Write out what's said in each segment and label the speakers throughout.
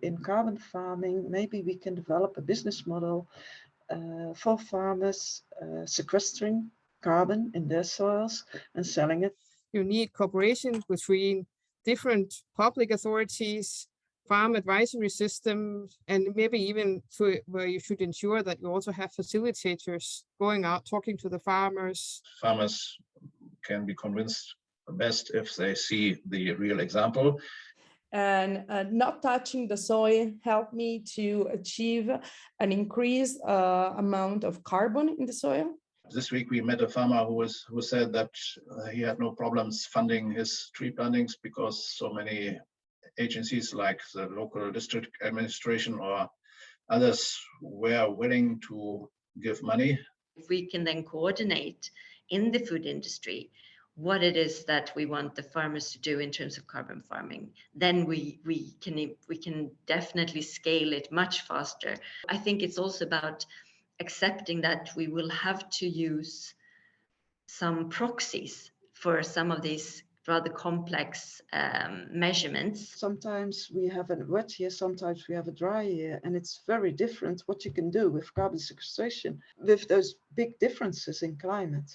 Speaker 1: in carbon farming, maybe we can develop a business model for farmers sequestering carbon in their soils and selling it.
Speaker 2: You need cooperation between different public authorities, farm advisory systems, and maybe even where you should ensure that you also have facilitators going out talking to the farmers.
Speaker 3: Farmers can be convinced best if they see the real example.
Speaker 4: And not touching the soil helped me to achieve an increased amount of carbon in the soil.
Speaker 3: This week we met a farmer who said that he had no problems funding his tree plantings because so many agencies like the local district administration or others were willing to give money.
Speaker 5: If we can then coordinate in the food industry what it is that we want the farmers to do in terms of carbon farming, then we can definitely scale it much faster. I think it's also about accepting that we will have to use some proxies for some of these rather complex measurements.
Speaker 1: Sometimes we have a wet year, sometimes we have a dry year, and it's very different what you can do with carbon sequestration with those big differences in climate.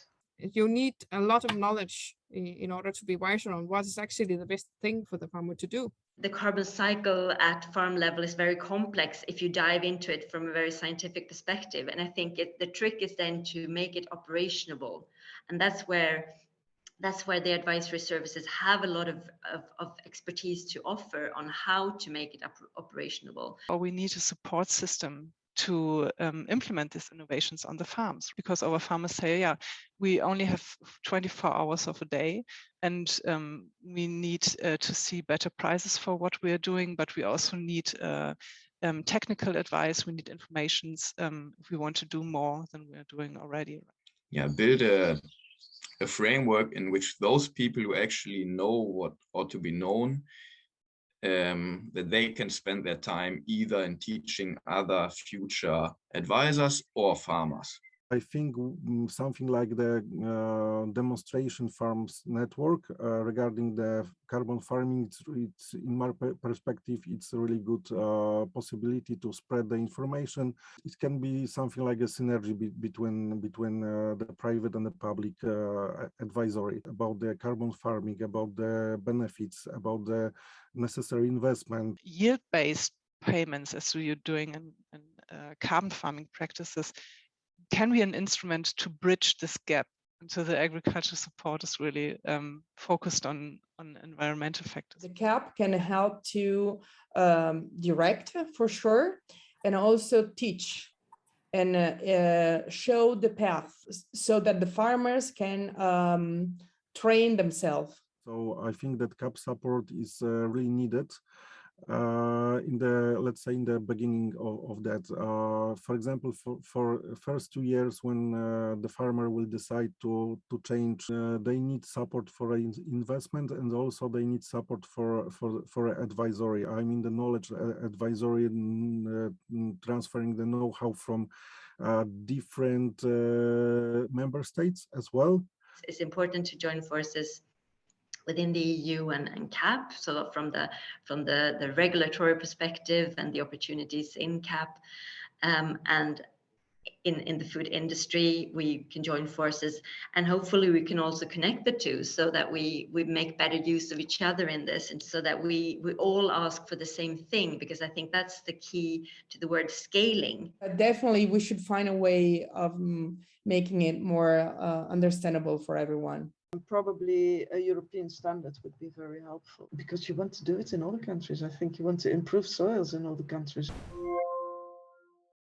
Speaker 2: You need a lot of knowledge in order to be wiser on what is actually the best thing for the farmer to do.
Speaker 5: The carbon cycle at farm level is very complex if you dive into it from a very scientific perspective. And I think the trick is then to make it operationable. And that's where the advisory services have a lot of expertise to offer on how to make it operationable.
Speaker 6: Or we need a support system to implement these innovations on the farms, because our farmers say, yeah, we only have 24 hours of a day, and we need to see better prices for what we are doing, but we also need technical advice, we need informations if we want to do more than we are doing already.
Speaker 7: Yeah, build a framework in which those people who actually know what ought to be known, that they can spend their time either in teaching other future advisors or farmers.
Speaker 8: I think something like the demonstration farms network regarding the carbon farming, it's in my perspective, it's a really good possibility to spread the information. It can be something like a synergy between the private and the public advisory about the carbon farming, about the benefits, about the necessary investment.
Speaker 6: Yield-based payments, as you're doing in carbon farming practices, can be an instrument to bridge this gap. And so the agriculture support is really focused on environmental factors.
Speaker 4: The CAP can help to direct for sure, and also teach and show the path so that the farmers can train themselves.
Speaker 8: So I think that CAP support is really needed. In the, let's say, in the beginning of that, for example, for first 2 years when the farmer will decide to change, they need support for investment, and also they need support for advisory. I mean the knowledge advisory, transferring the know-how from different member states as well.
Speaker 5: It's important to join forces within the EU and CAP, so from the regulatory perspective and the opportunities in CAP, and in the food industry, we can join forces, and hopefully we can also connect the two so that we make better use of each other in this, and so that we all ask for the same thing, because I think that's the key to the word scaling.
Speaker 4: Definitely, we should find a way of making it more understandable for everyone.
Speaker 1: Probably a European standard would be very helpful, because you want to do it in other countries. I think you want to improve soils in other countries.